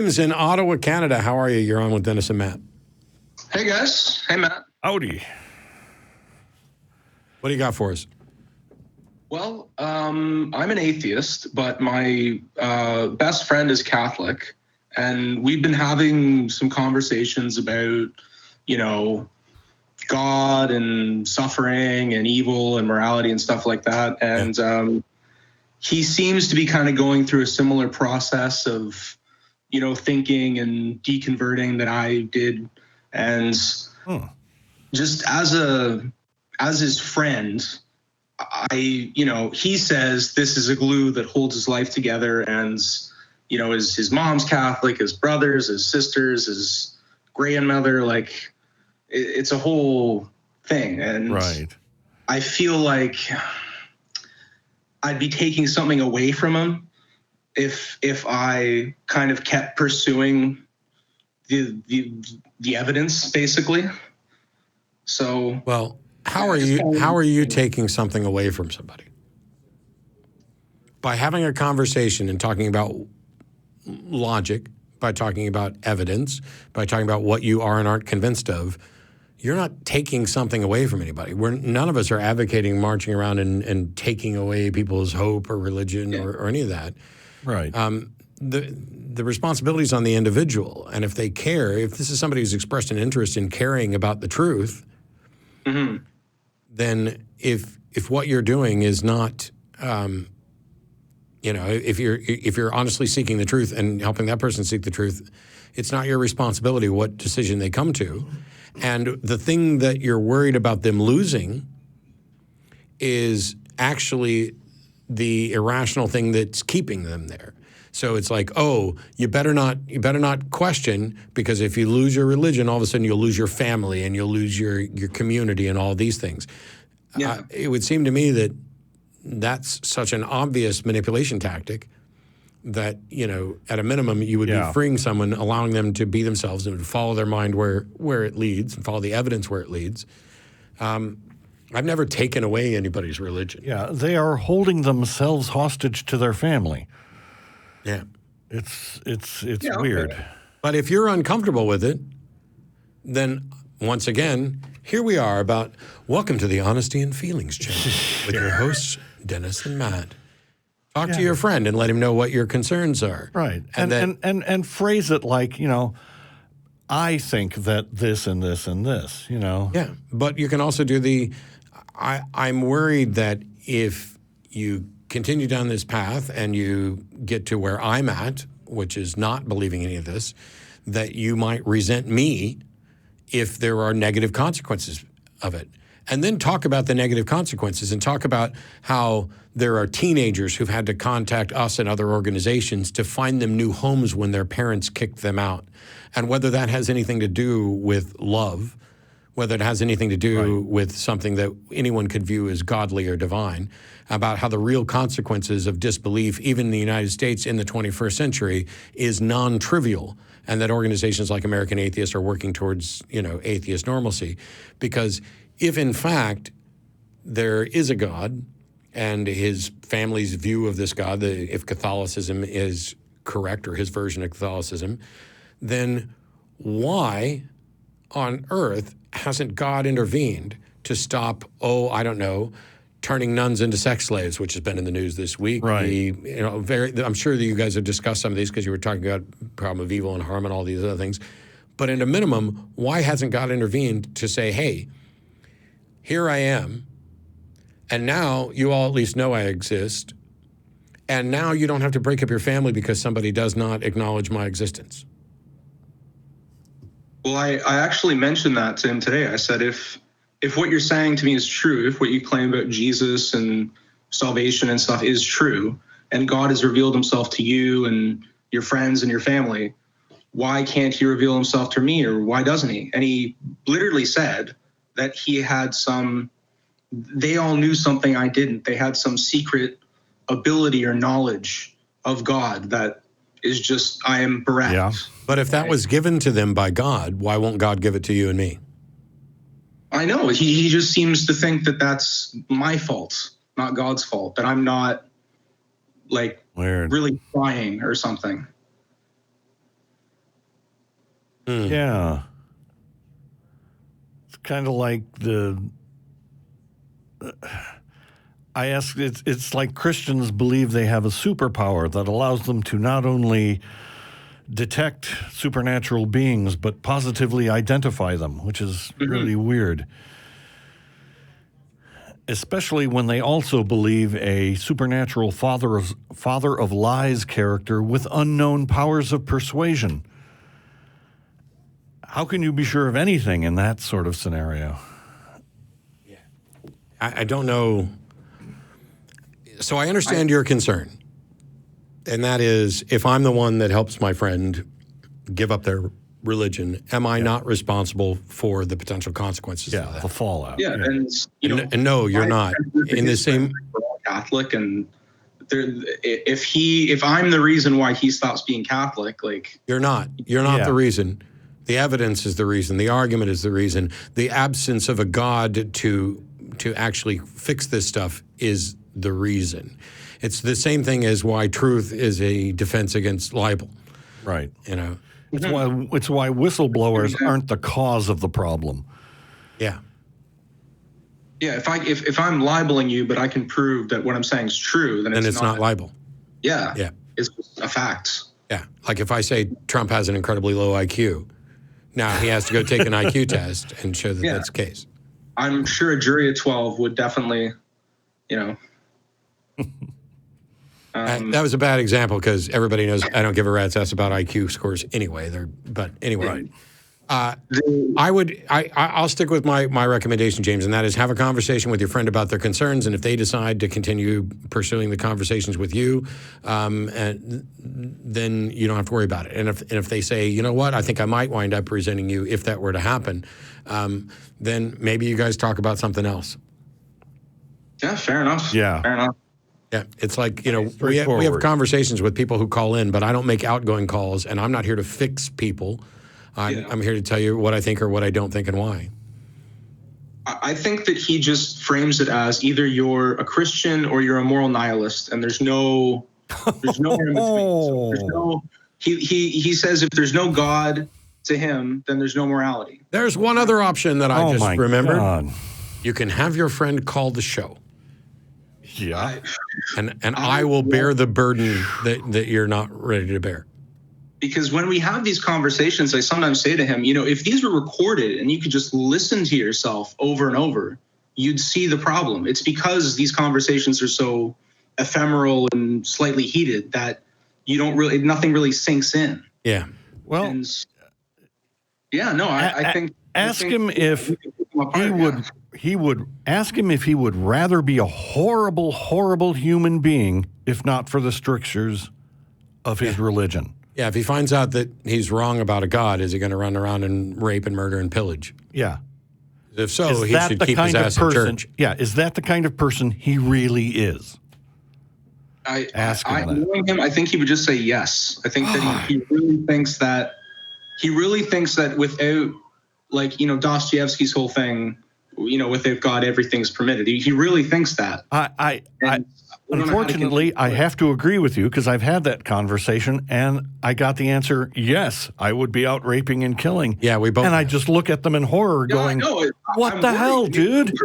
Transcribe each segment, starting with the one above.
James in Ottawa, Canada. How are you? You're on with Denis and Matt. Hey, guys. Hey, Matt. Howdy. What do you got for us? Well, I'm an atheist, but my best friend is Catholic, and we've been having some conversations about, God and suffering and evil and morality and stuff like that. And he seems to be kind of going through a similar process of, thinking and deconverting that I did. And just as his friend, he says this is a glue that holds his life together, and, his mom's Catholic, his brothers, his sisters, his grandmother, like it's a whole thing. And right. I feel like I'd be taking something away from him if I kind of kept pursuing the evidence, basically. So, well, how are you taking something away from somebody? By having a conversation and talking about logic, by talking about evidence, by talking about what you are and aren't convinced of, you're not taking something away from anybody. None of us are advocating marching around and taking away people's hope or religion or any of that. Right. The responsibility is on the individual. And if they care, if this is somebody who's expressed an interest in caring about the truth, then if what you're doing is not, if you're honestly seeking the truth and helping that person seek the truth, it's not your responsibility what decision they come to. And the thing that you're worried about them losing is actually the irrational thing that's keeping them there. So it's like, oh, you better not question, because if you lose your religion, all of a sudden you'll lose your family and you'll lose your community and all these things. Yeah. It would seem to me that that's such an obvious manipulation tactic that, at a minimum, you would be freeing someone, allowing them to be themselves and follow their mind where it leads and follow the evidence where it leads. I've never taken away anybody's religion. Yeah, they are holding themselves hostage to their family. Yeah. It's weird. Okay. But if you're uncomfortable with it, then once again, here we are about Welcome to the Honesty and Feelings channel with your hosts, Denis and Matt. Talk to your friend and let him know what your concerns are. Right. And phrase it like, I think that this and this and this, Yeah. But you can also do I'm worried that if you continue down this path and you get to where I'm at, which is not believing any of this, that you might resent me if there are negative consequences of it. And then talk about the negative consequences and talk about how there are teenagers who've had to contact us and other organizations to find them new homes when their parents kicked them out. And whether that has anything to do with love, whether it has anything to do with something that anyone could view as godly or divine, about how the real consequences of disbelief, even in the United States in the 21st century, is non-trivial, and that organizations like American Atheists are working towards, atheist normalcy. Because if, in fact, there is a God and his family's view of this God, if Catholicism is correct or his version of Catholicism, then why on earth hasn't God intervened to stop, turning nuns into sex slaves, which has been in the news this week? Right. I'm sure that you guys have discussed some of these because you were talking about problem of evil and harm and all these other things. But at a minimum, why hasn't God intervened to say, hey, here I am, and now you all at least know I exist, and now you don't have to break up your family because somebody does not acknowledge my existence? Well, I actually mentioned that to him today. I said, if what you're saying to me is true, if what you claim about Jesus and salvation and stuff is true, and God has revealed himself to you and your friends and your family, why can't he reveal himself to me, or why doesn't he? And he literally said that they all knew something I didn't. They had some secret ability or knowledge of God that is just, I am bereft. Yeah. But if that was given to them by God, why won't God give it to you and me? I know. He just seems to think that that's my fault, not God's fault, that I'm not, Weird. really trying or something. Yeah. It's kind of like I ask, it's like Christians believe they have a superpower that allows them to not only detect supernatural beings, but positively identify them, which is really weird. Especially when they also believe a supernatural father of lies character with unknown powers of persuasion. How can you be sure of anything in that sort of scenario? I don't know. So I understand your concern. And that is, if I'm the one that helps my friend give up their religion, am I not responsible for the potential consequences of that? The fallout. Yeah, And no, you're not. In the same... We're all Catholic, and if I'm the reason why he stops being Catholic, like... You're not. You're not the reason. The evidence is the reason. The argument is the reason. The absence of a God to actually fix this stuff is the reason. It's the same thing as why truth is a defense against libel. Right. You know? It's why whistleblowers aren't the cause of the problem. Yeah. Yeah, if I'm libeling you, but I can prove that what I'm saying is true, then it's not libel. Yeah. Yeah. It's just a fact. Yeah. Like if I say Trump has an incredibly low IQ, now he has to go take an IQ test and show that that's the case. I'm sure a jury of 12 would definitely, that was a bad example because everybody knows I don't give a rat's ass about IQ scores anyway. But anyway, I'll stick with my recommendation, James, and that is have a conversation with your friend about their concerns, and if they decide to continue pursuing the conversations with you, and then you don't have to worry about it. And if they say, you know what, I think I might wind up presenting you if that were to happen, then maybe you guys talk about something else. Yeah, fair enough. Yeah. Fair enough. Yeah, it's like, we have conversations with people who call in, but I don't make outgoing calls, and I'm not here to fix people. I'm here to tell you what I think or what I don't think and why. I think that he just frames it as either you're a Christian or you're a moral nihilist, and there's no in between. So he says if there's no God to him, then there's no morality. There's one other option that I just remembered. God. You can have your friend call the show. Yeah. And I will bear the burden that you're not ready to bear. Because when we have these conversations, I sometimes say to him, if these were recorded and you could just listen to yourself over and over, you'd see the problem. It's because these conversations are so ephemeral and slightly heated that nothing really sinks in. Yeah. Well, I think ask him if he would ask him if he would rather be a horrible, horrible human being if not for the strictures of his religion. Yeah, if he finds out that he's wrong about a God, is he going to run around and rape and murder and pillage? Yeah. If so, he should keep his ass in church. Yeah, is that the kind of person he really is? Ask him that. Knowing him, I think he would just say yes. I think that he really thinks that without, Dostoevsky's whole thing, without God, everything's permitted. He really thinks that. Unfortunately, I have to agree with you because I've had that conversation and I got the answer, yes, I would be out raping and killing. Yeah, we both. And I just look at them in horror going, what the hell, dude?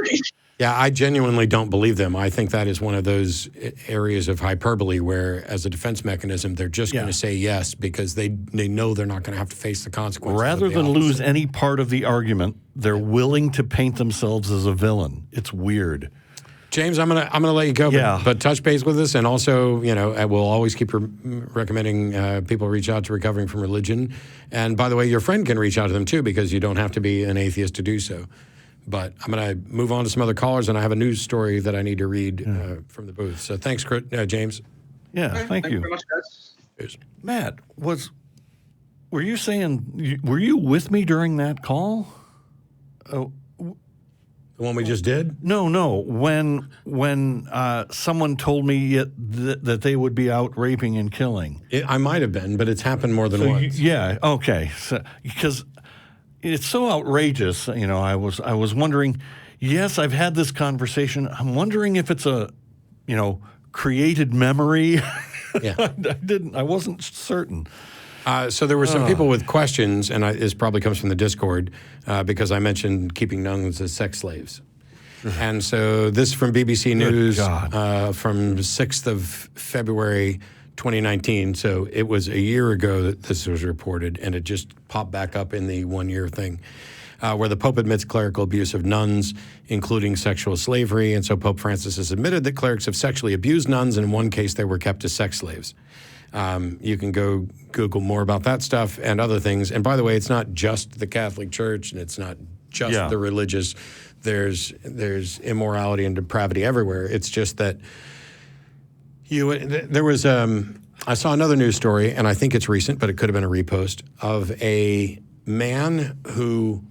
Yeah, I genuinely don't believe them. I think that is one of those areas of hyperbole where, as a defense mechanism, they're just going to say yes because they know they're not going to have to face the consequences. Rather than lose any part of the argument, they're willing to paint themselves as a villain. It's weird. James, I'm gonna let you go, but touch base with us, and also, we'll always keep recommending people reach out to Recovering from Religion. And by the way, your friend can reach out to them too, because you don't have to be an atheist to do so. But I'm gonna move on to some other callers, and I have a news story that I need to read from the booth. So thanks, James. Yeah, thank you. Very much, guys. Cheers. Matt, were you with me during that call? Oh. The one we just did? No. When someone told me that they would be out raping and killing. I might have been, but it's happened more than once. Yeah, okay. So, because it's so outrageous, I was wondering, yes, I've had this conversation. I'm wondering if it's a, created memory. Yeah. I wasn't certain. So there were some people with questions, and this probably comes from the Discord, because I mentioned keeping nuns as sex slaves. And so this from BBC News from 6th of February 2019. So it was a year ago that this was reported, and it just popped back up in the 1 year thing, where the Pope admits clerical abuse of nuns, including sexual slavery. And so Pope Francis has admitted that clerics have sexually abused nuns, and in one case they were kept as sex slaves. You can go Google more about that stuff and other things. And by the way, it's not just the Catholic Church, and it's not just the religious. There's immorality and depravity everywhere. It's just that there was I saw another news story, and I think it's recent, but it could have been a repost, of a man who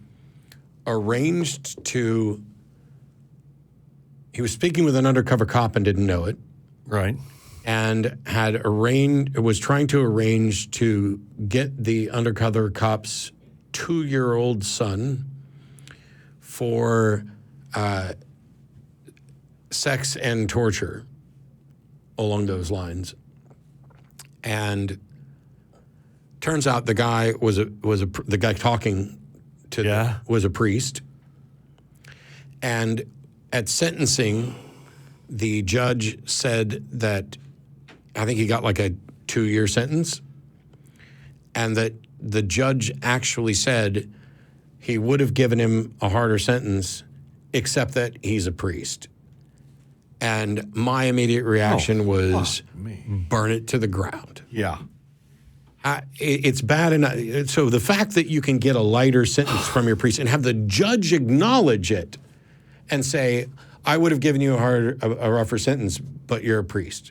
he was speaking with an undercover cop and didn't know it. Right. And was trying to arrange to get the undercover cop's 2-year-old son for sex and torture along those lines. And turns out the guy the guy talking to was a priest. And at sentencing, the judge said that I think he got like a 2-year sentence, and that the judge actually said he would have given him a harder sentence, except that he's a priest. And my immediate reaction was, burn it to the ground. Yeah. It's bad enough. So the fact that you can get a lighter sentence from your priest and have the judge acknowledge it and say, I would have given you a rougher sentence, but you're a priest.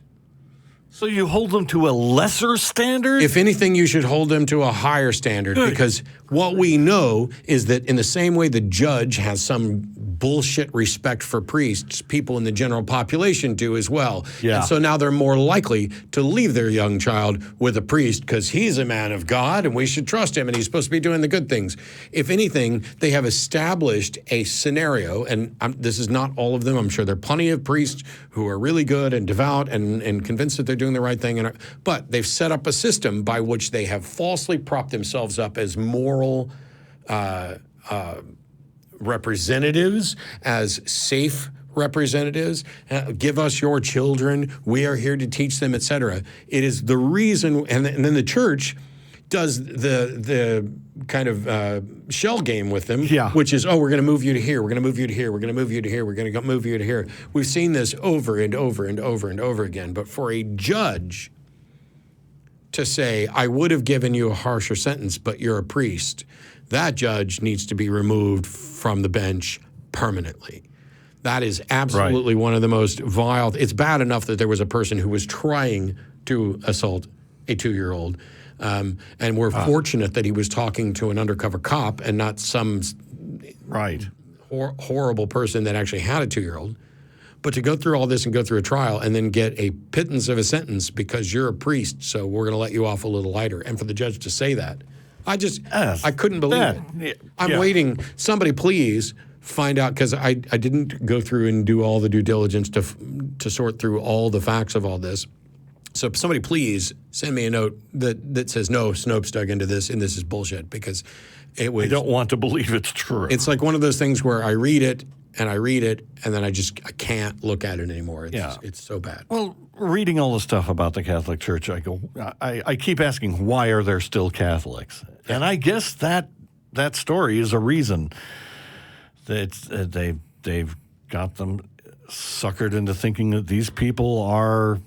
So you hold them to a lesser standard? If anything, you should hold them to a higher standard, because what we know is that in the same way the judge has some bullshit respect for priests, people in the general population do as well. Yeah. And so now they're more likely to leave their young child with a priest because he's a man of God and we should trust him and he's supposed to be doing the good things. If anything, they have established a scenario, and this is not all of them. I'm sure there are plenty of priests who are really good and devout and convinced that they're doing the right thing. But they've set up a system by which they have falsely propped themselves up as moral representatives, as safe representatives. Give us your children. We are here to teach them, etc. It is the reason, and then the church does the kind of shell game with them, which is, we're going to move you to here, we're going to move you to here, we're going to move you to here, we're going to move you to here. We've seen this over and over and over and over again. But for a judge to say, I would have given you a harsher sentence, but you're a priest, that judge needs to be removed from the bench permanently. That is absolutely one of the most vile. It's bad enough that there was a person who was trying to assault a 2-year-old. And we're fortunate that he was talking to an undercover cop and not some horrible person that actually had a 2-year-old. But to go through all this and go through a trial and then get a pittance of a sentence because you're a priest, so we're going to let you off a little lighter. And for the judge to say that, I couldn't believe it. I'm waiting. Somebody please find out, because I didn't go through and do all the due diligence to sort through all the facts of all this. So somebody please send me a note that says, no, Snopes dug into this and this is bullshit, because it was. I don't want to believe it's true. It's like one of those things where I read it and then I can't look at it anymore. It's so bad. Well, reading all the stuff about the Catholic Church, I keep asking, why are there still Catholics? And I guess that story is a reason that they've got them suckered into thinking that these people are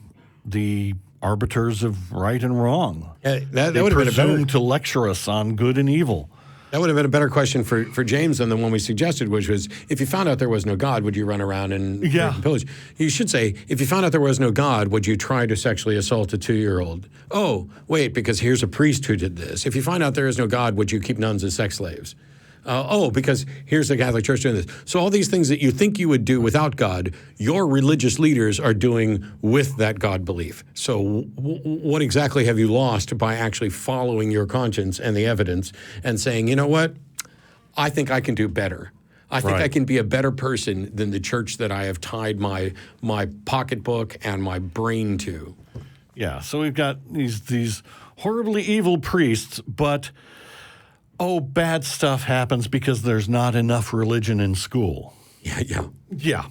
the arbiters of right and wrong. That they would have been presume to lecture us on good and evil. That would have been a better question for James than the one we suggested, which was, if you found out there was no God, would you run around and pillage? You should say, if you found out there was no God, would you try to sexually assault a 2-year-old? Oh, wait, because here's a priest who did this. If you find out there is no God, would you keep nuns as sex slaves? Because here's the Catholic Church doing this. So all these things that you think you would do without God, your religious leaders are doing with that God belief. So what exactly have you lost by actually following your conscience and the evidence and saying, you know what, I think I can do better. I think I can be a better person than the church that I have tied my pocketbook and my brain to. Yeah, so we've got these horribly evil priests, but, bad stuff happens because there's not enough religion in school. Yeah. Yeah.